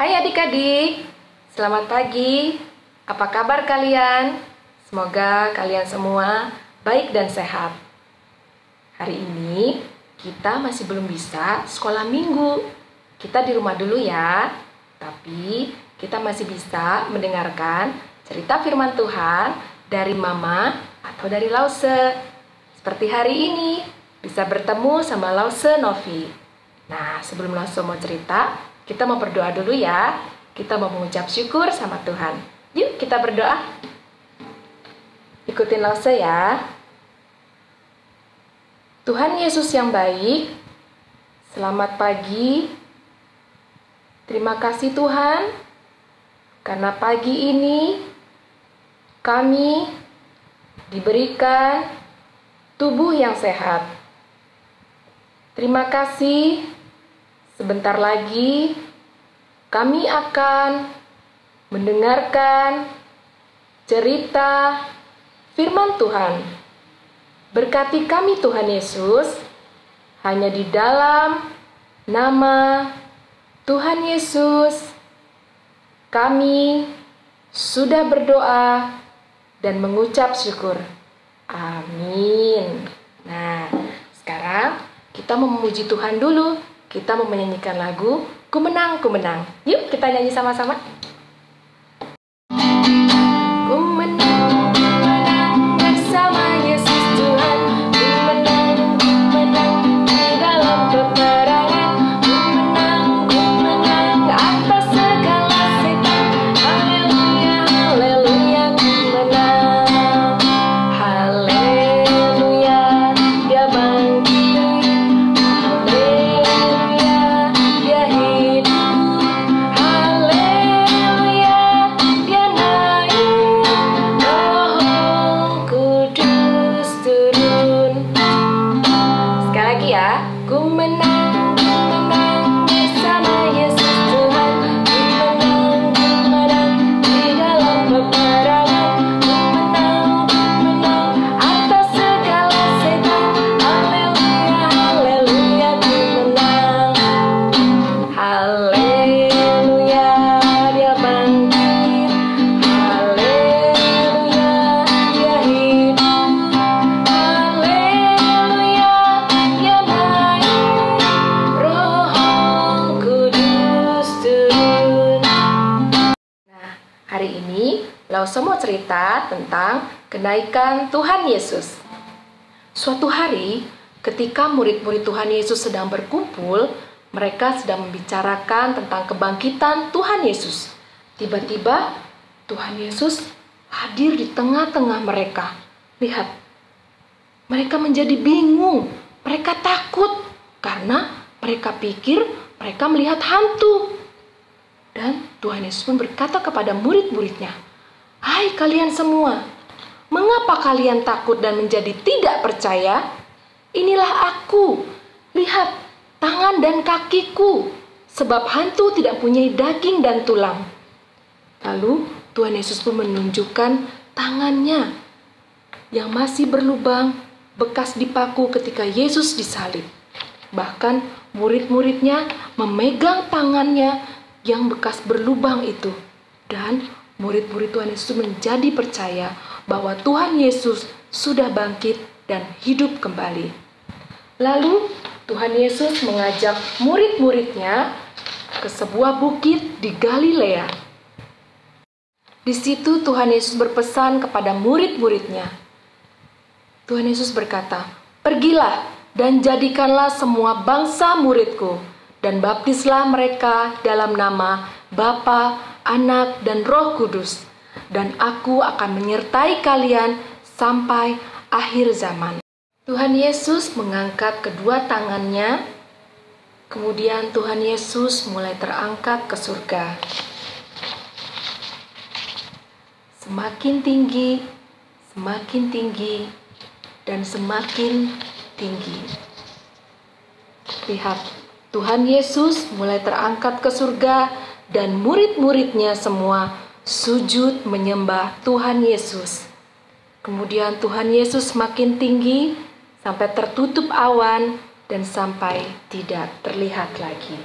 Hai adik-adik, selamat pagi. Apa kabar kalian? Semoga kalian semua baik dan sehat. Hari ini kita masih belum bisa sekolah minggu. Kita di rumah dulu ya. Tapi kita masih bisa mendengarkan cerita firman Tuhan dari Mama atau dari Lause. Seperti hari ini, bisa bertemu sama Lause Novi. Nah, sebelum Lause mau cerita, kita mau berdoa dulu ya. Kita mau mengucap syukur sama Tuhan. Yuk kita berdoa. Ikutin Lause ya. Tuhan Yesus yang baik, selamat pagi. Terima kasih Tuhan, karena pagi ini kami diberikan tubuh yang sehat. Terima kasih. Sebentar lagi kami akan mendengarkan cerita firman Tuhan. Berkati kami Tuhan Yesus, hanya di dalam nama Tuhan Yesus kami sudah berdoa dan mengucap syukur. Amin. Nah, sekarang kita mau memuji Tuhan dulu. Kita mau menyanyikan lagu Ku Menang, Ku Menang. Yuk kita nyanyi sama-sama. Ku menang, ku menang bersama Yesus Tuhan. Ku menang di dalam peperangan. Ku menang atas segala setan. Haleluya, haleluya, ku menang. Haleluya, dia bangkit. Ku menang bersama Yesus Tuhan. Ku menang di dalam peperangan. Ku menang atas segala setan. Haleluya, haleluya, ku menang. Haleluya, dia bangkit. Haleluya, dia hidup. Haleluya, dia naik. Hari ini, Lause mau cerita tentang kenaikan Tuhan Yesus. Suatu hari, ketika murid-murid Tuhan Yesus sedang berkumpul, mereka sedang membicarakan tentang kebangkitan Tuhan Yesus. Tiba-tiba, Tuhan Yesus hadir di tengah-tengah mereka. Lihat, mereka menjadi bingung, mereka takut, karena mereka pikir mereka melihat hantu. Dan Tuhan Yesus pun berkata kepada murid-muridnya, "Hai kalian semua, mengapa kalian takut dan menjadi tidak percaya? Inilah aku, lihat tangan dan kakiku, sebab hantu tidak punya daging dan tulang." Lalu Tuhan Yesus pun menunjukkan tangannya yang masih berlubang, bekas dipaku ketika Yesus disalib. Bahkan murid-muridnya memegang tangannya yang bekas berlubang itu. Dan murid-murid Tuhan Yesus menjadi percaya bahwa Tuhan Yesus sudah bangkit dan hidup kembali. Lalu Tuhan Yesus mengajak murid-muridnya ke sebuah bukit di Galilea. Di situ Tuhan Yesus berpesan kepada murid-muridnya. Tuhan Yesus berkata, "Pergilah dan jadikanlah semua bangsa muridku, dan baptislah mereka dalam nama Bapa, Anak, dan Roh Kudus. Dan aku akan menyertai kalian sampai akhir zaman." Tuhan Yesus mengangkat kedua tangannya. Kemudian Tuhan Yesus mulai terangkat ke surga. Semakin tinggi, dan semakin tinggi. Lihat, Tuhan Yesus mulai terangkat ke surga dan murid-muridnya semua sujud menyembah Tuhan Yesus. Kemudian Tuhan Yesus semakin tinggi sampai tertutup awan dan sampai tidak terlihat lagi.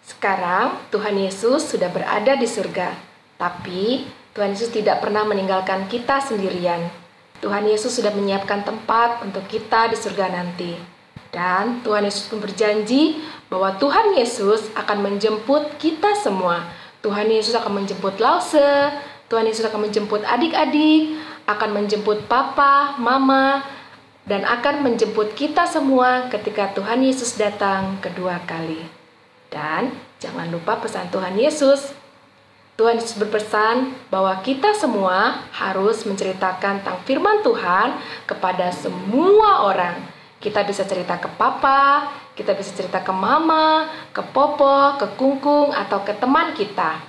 Sekarang Tuhan Yesus sudah berada di surga, tapi Tuhan Yesus tidak pernah meninggalkan kita sendirian. Tuhan Yesus sudah menyiapkan tempat untuk kita di surga nanti. Dan Tuhan Yesus pun berjanji bahwa Tuhan Yesus akan menjemput kita semua. Tuhan Yesus akan menjemput Lause, Tuhan Yesus akan menjemput adik-adik, akan menjemput papa, mama, dan akan menjemput kita semua ketika Tuhan Yesus datang kedua kali. Dan jangan lupa pesan Tuhan Yesus. Tuhan Yesus berpesan bahwa kita semua harus menceritakan tentang firman Tuhan kepada semua orang. Kita bisa cerita ke papa, kita bisa cerita ke mama, ke popo, ke kungkung, atau ke teman kita.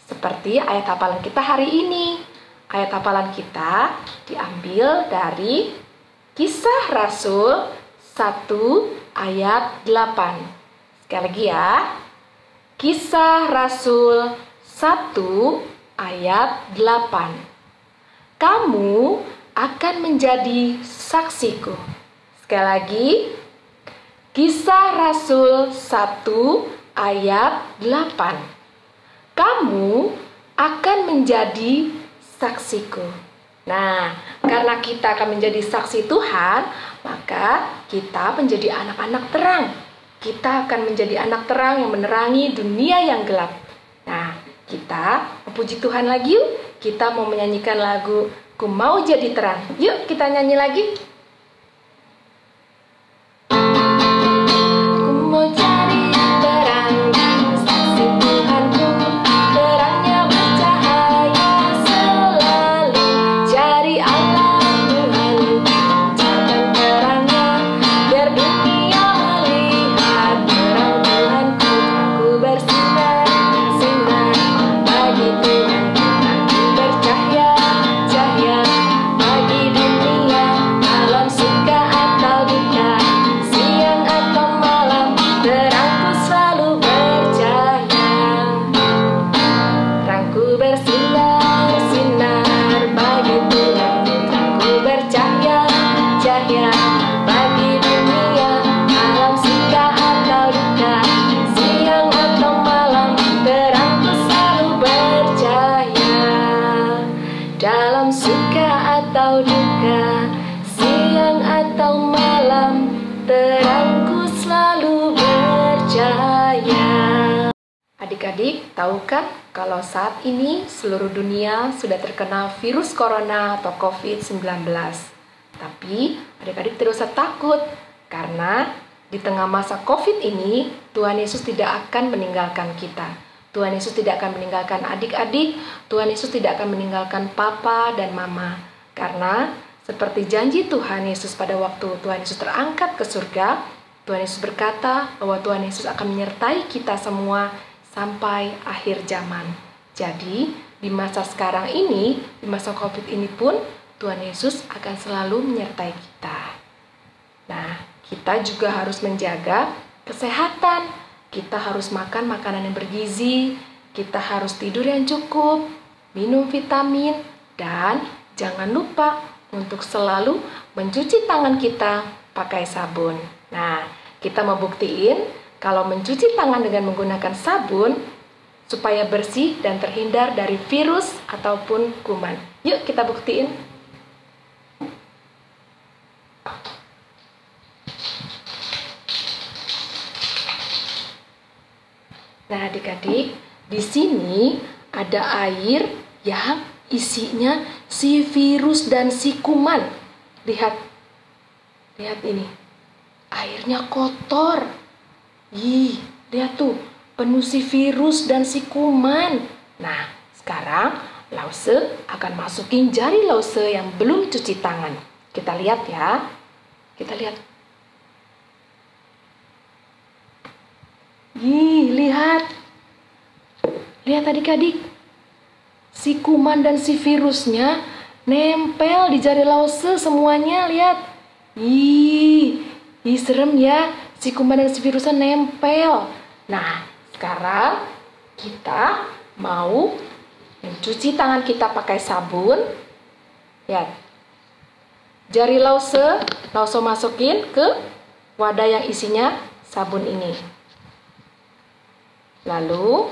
Seperti ayat hafalan kita hari ini. Ayat hafalan kita diambil dari Kisah Rasul 1 ayat 8. Sekali lagi ya. Kisah Rasul 1 ayat 8. Kamu akan menjadi saksiku. Sekali lagi. Kisah Rasul 1 ayat 8. Kamu akan menjadi saksiku. Nah, karena kita akan menjadi saksi Tuhan, maka kita menjadi anak-anak terang. Kita akan menjadi anak terang yang menerangi dunia yang gelap. Nah, kita memuji Tuhan lagi yuk. Kita mau menyanyikan lagu Ku Mau Jadi Terang. Yuk kita nyanyi lagi. Adik-adik, tahu kan kalau saat ini seluruh dunia sudah terkena virus corona atau COVID-19. Tapi adik-adik tidak usah takut, karena di tengah masa COVID ini, Tuhan Yesus tidak akan meninggalkan kita. Tuhan Yesus tidak akan meninggalkan adik-adik, Tuhan Yesus tidak akan meninggalkan papa dan mama. Karena seperti janji Tuhan Yesus pada waktu Tuhan Yesus terangkat ke surga, Tuhan Yesus berkata bahwa Tuhan Yesus akan menyertai kita semua sampai akhir zaman. Jadi, di masa sekarang ini, di masa COVID ini pun, Tuhan Yesus akan selalu menyertai kita. Nah, kita juga harus menjaga kesehatan. Kita harus makan makanan yang bergizi, kita harus tidur yang cukup, minum vitamin, dan jangan lupa untuk selalu mencuci tangan kita pakai sabun. Nah, kita mau buktiin kalau mencuci tangan dengan menggunakan sabun supaya bersih dan terhindar dari virus ataupun kuman. Yuk kita buktiin. Nah, adik-adik, di sini ada air yang isinya si virus dan si kuman. Lihat. Lihat ini. Airnya kotor. Ih, lihat tuh, penuh si virus dan si kuman. Nah, sekarang Lause akan masukin jari Lause yang belum cuci tangan. Kita lihat ya. Kita lihat. Ih, lihat. Lihat adik-adik. Si kuman dan si virusnya nempel di jari Lause semuanya, lihat. Ih, serem ya. Si kuman dan si virusnya nempel. Nah, sekarang kita mau mencuci tangan kita pakai sabun. Lihat. Jari Lause masukin ke wadah yang isinya sabun ini. Lalu,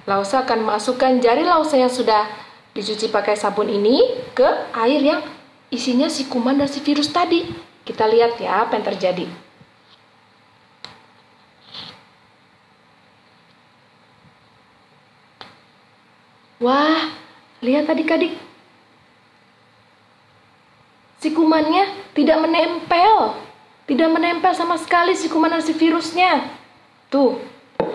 Lausa akan masukkan jari Lausa yang sudah dicuci pakai sabun ini ke air yang isinya si kuman dan si virus tadi. Kita lihat ya apa yang terjadi. Wah, lihat adik-adik. Si kumannya tidak menempel. Tidak menempel sama sekali si kuman dan si virusnya. Tuh,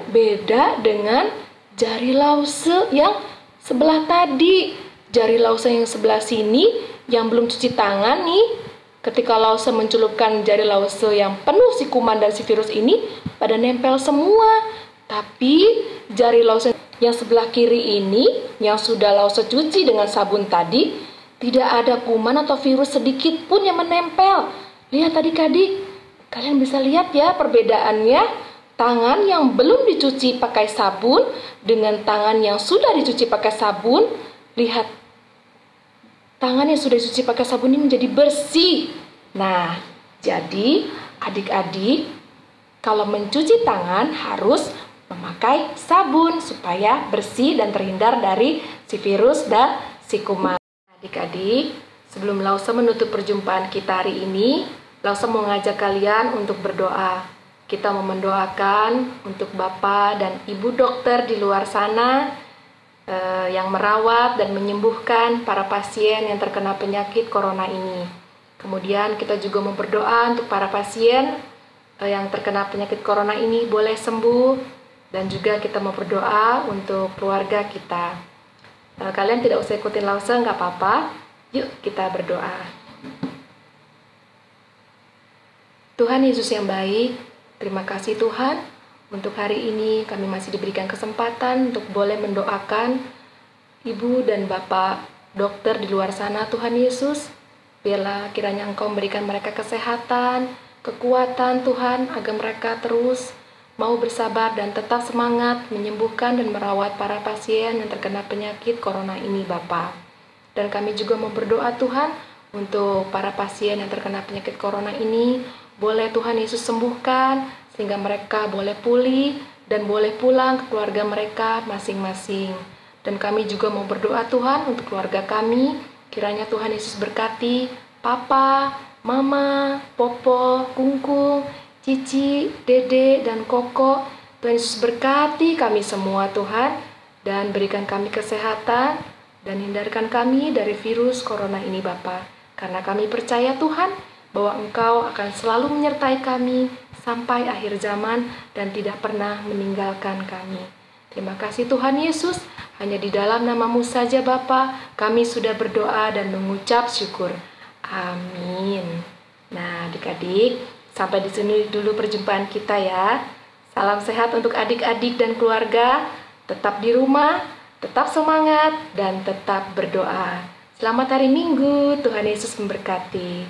beda dengan jari Lause yang sebelah tadi. Jari Lause yang sebelah sini yang belum cuci tangan nih. Ketika Lause mencelupkan jari Lause yang penuh si kuman dan si virus ini, pada nempel semua. Tapi jari Lause yang sebelah kiri ini, yang sudah Lause cuci dengan sabun tadi, tidak ada kuman atau virus sedikit pun yang menempel. Lihat adik-adik, kalian bisa lihat ya perbedaannya. Tangan yang belum dicuci pakai sabun dengan tangan yang sudah dicuci pakai sabun. Lihat, tangan yang sudah dicuci pakai sabun ini menjadi bersih. Nah, jadi adik-adik kalau mencuci tangan harus memakai sabun supaya bersih dan terhindar dari si virus dan si kuman. Adik-adik, sebelum Lausa menutup perjumpaan kita hari ini, Lausa mau ngajak kalian untuk berdoa. Kita mau mendoakan untuk Bapak dan Ibu dokter di luar sana yang merawat dan menyembuhkan para pasien yang terkena penyakit corona ini. Kemudian kita juga mau berdoa untuk para pasien yang terkena penyakit corona ini boleh sembuh. Dan juga kita mau berdoa untuk keluarga kita. Kalian tidak usah ikutin Lausa, nggak apa-apa. Yuk kita berdoa. Tuhan Yesus yang baik, terima kasih Tuhan, untuk hari ini kami masih diberikan kesempatan untuk boleh mendoakan Ibu dan Bapak dokter di luar sana. Tuhan Yesus, biarlah kiranya Engkau memberikan mereka kesehatan, kekuatan Tuhan, agar mereka terus mau bersabar dan tetap semangat menyembuhkan dan merawat para pasien yang terkena penyakit corona ini Bapak. Dan kami juga mau berdoa Tuhan untuk para pasien yang terkena penyakit corona ini. Boleh Tuhan Yesus sembuhkan sehingga mereka boleh pulih dan boleh pulang ke keluarga mereka masing-masing. Dan kami juga mau berdoa Tuhan untuk keluarga kami. Kiranya Tuhan Yesus berkati Papa, Mama, Popo, Kungkung, Cici, Dede, dan Koko. Tuhan Yesus berkati kami semua Tuhan. Dan berikan kami kesehatan dan hindarkan kami dari virus corona ini Bapa. Karena kami percaya Tuhan bahwa Engkau akan selalu menyertai kami sampai akhir zaman dan tidak pernah meninggalkan kami. Terima kasih Tuhan Yesus, hanya di dalam nama-Mu saja Bapa, kami sudah berdoa dan mengucap syukur. Amin. Nah adik-adik, sampai di sini dulu perjumpaan kita ya. Salam sehat untuk adik-adik dan keluarga, tetap di rumah, tetap semangat, dan tetap berdoa. Selamat hari Minggu, Tuhan Yesus memberkati.